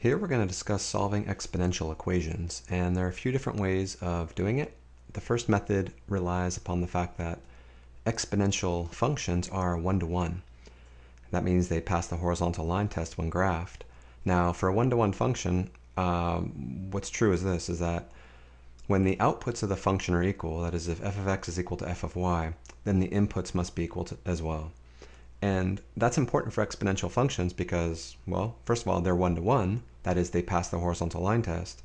Here we're going to discuss solving exponential equations, and there are a few different ways of doing it. The first method relies upon the fact that exponential functions are one-to-one. That means they pass the horizontal line test when graphed. Now, for a one-to-one function, what's true is this, is that when the outputs of the function are equal, that is if f of x is equal to f of y, then the inputs must be equal to as well. And that's important for exponential functions because, well, first of all, they're one-to-one. That is, they pass the horizontal line test.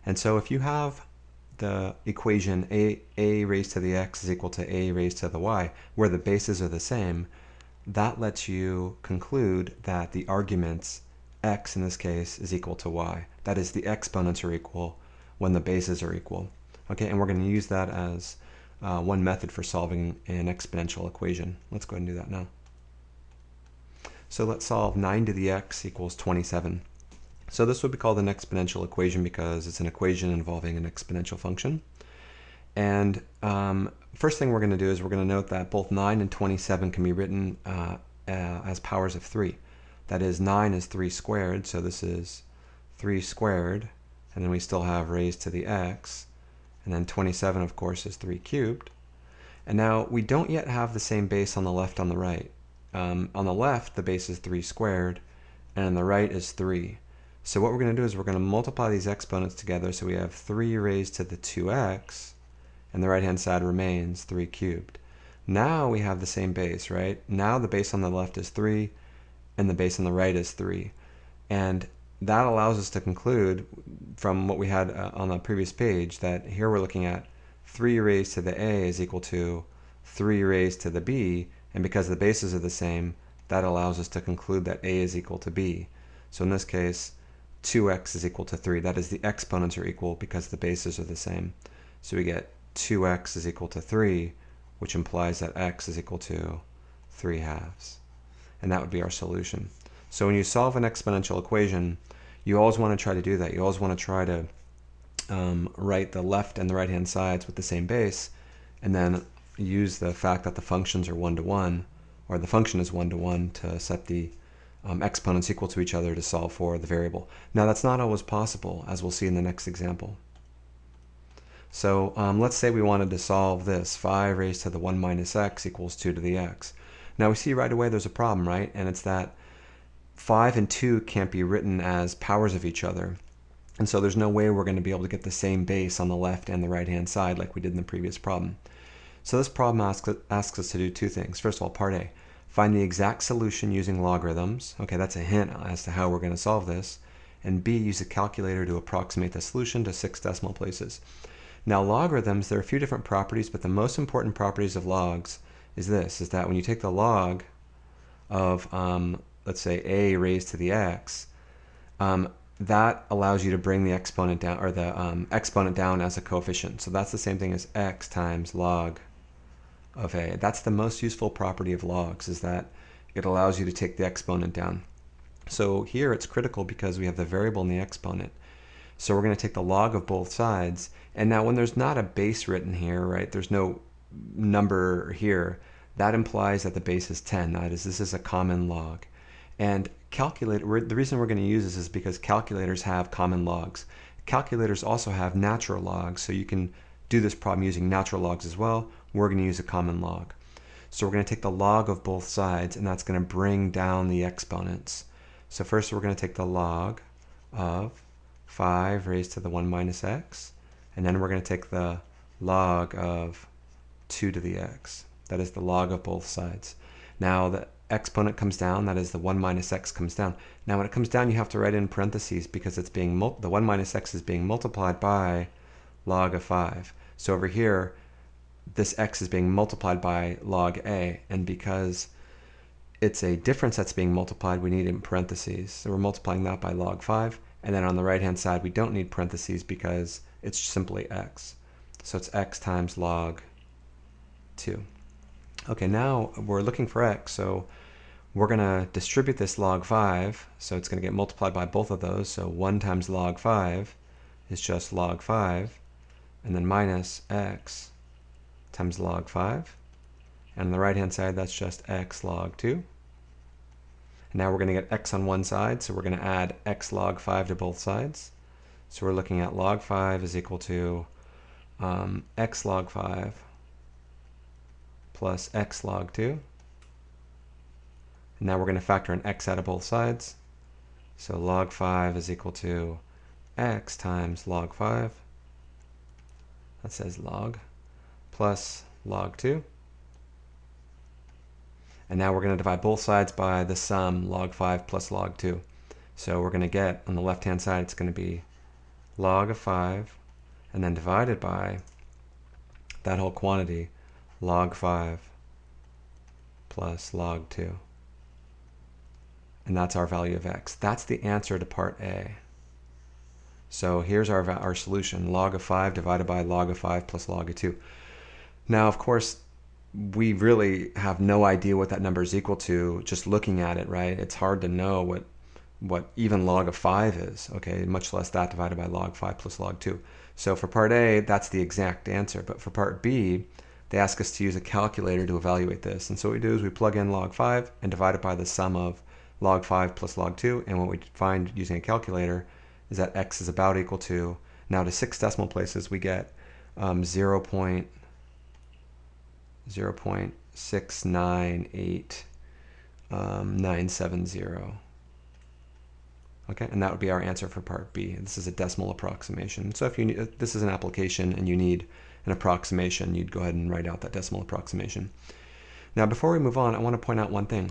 And so if you have the equation a raised to the x is equal to a raised to the y, where the bases are the same, that lets you conclude that the arguments, x in this case, is equal to y. That is, the exponents are equal when the bases are equal. Okay, and we're going to use that as one method for solving an exponential equation. Let's go ahead and do that now. So let's solve 9 to the x equals 27. So this would be called an exponential equation because it's an equation involving an exponential function. And first thing we're going to do is we're going to note that both 9 and 27 can be written as powers of 3. That is, 9 is 3 squared, so this is 3 squared, and then we still have raised to the x, and then 27, of course, is 3 cubed. And now we don't yet have the same base on the left on the right. On the left, the base is 3 squared, and on the right is 3. So what we're going to do is we're going to multiply these exponents together, so we have 3 raised to the 2x, and the right-hand side remains 3 cubed. Now we have the same base, right? Now the base on the left is 3, and the base on the right is 3. And that allows us to conclude from what we had on the previous page that here we're looking at 3 raised to the a is equal to 3 raised to the b, and because the bases are the same, that allows us to conclude that a is equal to b. So in this case, 2x is equal to 3. That is, the exponents are equal because the bases are the same. So we get 2x is equal to 3, which implies that x is equal to 3 halves. And that would be our solution. So when you solve an exponential equation, you always want to try to do that. You always want to try to write the left and the right-hand sides with the same base, and then use the fact that the functions are one-to-one, or the function is one-to-one, to set the exponents equal to each other to solve for the variable. Now that's not always possible, as we'll see in the next example. So let's say we wanted to solve this, 5 raised to the 1 minus x equals 2 to the x. Now we see right away there's a problem, right? And it's that 5 and 2 can't be written as powers of each other. And so there's no way we're going to be able to get the same base on the left and the right-hand side like we did in the previous problem. So this problem asks us to do two things. First of all, part A, find the exact solution using logarithms. Okay, that's a hint as to how we're going to solve this. And B, use a calculator to approximate the solution to 6 decimal places. Now logarithms, there are a few different properties, but the most important properties of logs is this, is that when you take the log of, let's say, a raised to the x, that allows you to bring the exponent down, or the exponent down as a coefficient. So that's the same thing as x times log of a. That's the most useful property of logs, is that it allows you to take the exponent down. So here it's critical because we have the variable and the exponent. So we're going to take the log of both sides. And now when there's not a base written here, right, there's no number here, that implies that the base is 10. That is, this is a common log. And the reason we're going to use this is because calculators have common logs. Calculators also have natural logs, so you can do this problem using natural logs as well. We're going to use a common log. So we're going to take the log of both sides, and that's going to bring down the exponents. So first we're going to take the log of 5 raised to the 1 minus x, and then we're going to take the log of 2 to the x. That is the log of both sides. Now the exponent comes down, that is the 1 minus x comes down. Now when it comes down, you have to write in parentheses because it's being the 1 minus x is being multiplied by log of 5. So over here, this x is being multiplied by log a, and because it's a difference that's being multiplied, we need it in parentheses. So we're multiplying that by log 5, and then on the right-hand side, we don't need parentheses because it's simply x. So it's x times log 2. Okay, now we're looking for x, so we're going to distribute this log 5, so it's going to get multiplied by both of those. So 1 times log 5 is just log 5, and then minus x times log 5. And on the right-hand side, that's just x log 2. And now we're going to get x on one side, so we're going to add x log 5 to both sides. So we're looking at log 5 is equal to x log 5 plus x log 2. And now we're going to factor an x out of both sides. So log 5 is equal to x times log 5. That says log plus log 2. And now we're going to divide both sides by the sum log 5 plus log 2. So we're going to get, on the left-hand side, it's going to be log of 5, and then divided by that whole quantity, log 5 plus log 2. And that's our value of x. That's the answer to part A. So here's our solution, log of 5 divided by log of 5 plus log of 2. Now, of course, we really have no idea what that number is equal to just looking at it, right? It's hard to know what even log of 5 is, okay, much less that divided by log 5 plus log 2. So for part A, that's the exact answer. But for part B, they ask us to use a calculator to evaluate this. And so what we do is we plug in log 5 and divide it by the sum of log 5 plus log 2. And what we find using a calculator is that x is about equal to, now to 6 decimal places, we get 0.698970. Okay, and that would be our answer for part B. This is a decimal approximation. So if you need, this is an application and you need an approximation, you'd go ahead and write out that decimal approximation. Now, before we move on, I want to point out one thing.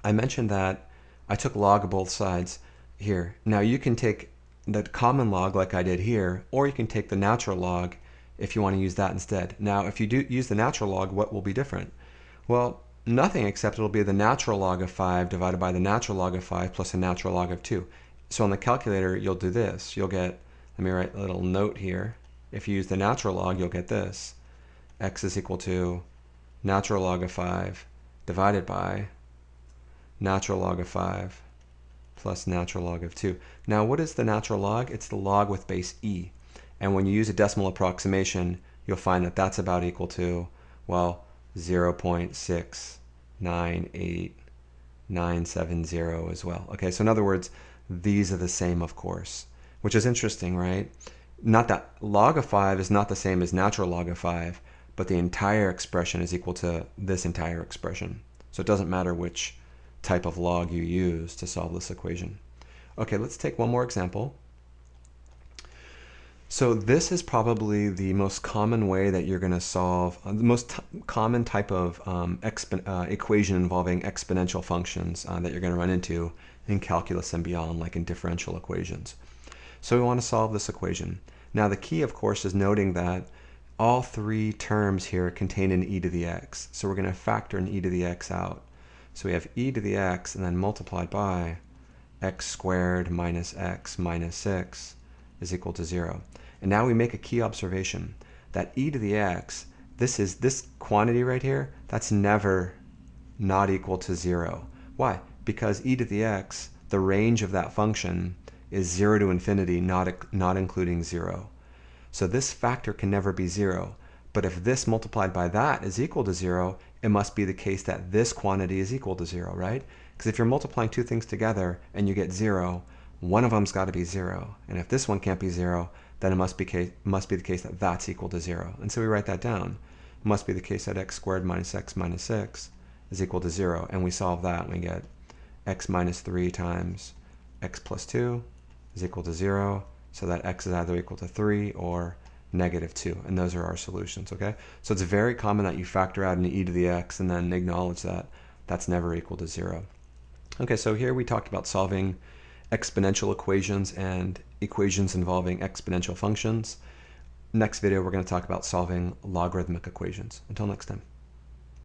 I mentioned that I took log of both sides here. Now, you can take the common log like I did here, or you can take the natural log if you want to use that instead. Now, if you do use the natural log, what will be different? Well, nothing, except it'll be the natural log of 5 divided by the natural log of 5 plus a natural log of 2. So on the calculator, you'll do this. You'll get, let me write a little note here. If you use the natural log, you'll get this. X is equal to natural log of 5 divided by natural log of 5 plus natural log of 2. Now, what is the natural log? It's the log with base e. And when you use a decimal approximation, you'll find that that's about equal to, well, 0.698970 as well. Okay, so in other words, these are the same, of course, which is interesting, right? Not that log of 5 is not the same as natural log of 5, but the entire expression is equal to this entire expression. So it doesn't matter which type of log you use to solve this equation. Okay, let's take one more example. So this is probably the most common way that you're going to solve, the most common type of equation involving exponential functions that you're going to run into in calculus and beyond, like in differential equations. So we want to solve this equation. Now the key, of course, is noting that all three terms here contain an e to the x. So we're going to factor an e to the x out. So we have e to the x and then multiplied by x squared minus x minus 6 is equal to 0. And now we make a key observation that e to the x, this quantity right here, that's never not equal to 0. Why? Because e to the x, the range of that function is 0 to infinity, not including 0. So this factor can never be 0. But if this multiplied by that is equal to 0, it must be the case that this quantity is equal to 0, right? Because if you're multiplying two things together and you get 0, one of them's got to be 0. And if this one can't be 0, then it must be the case that that's equal to 0. And so we write that down. It must be the case that x squared minus x minus 6 is equal to 0. And we solve that and we get x minus 3 times x plus 2 is equal to 0. So that x is either equal to 3 or negative 2. And those are our solutions, okay? So it's very common that you factor out an e to the x and then acknowledge that that's never equal to 0. Okay, so here we talked about solving exponential equations and equations involving exponential functions. Next video, we're going to talk about solving logarithmic equations. Until next time.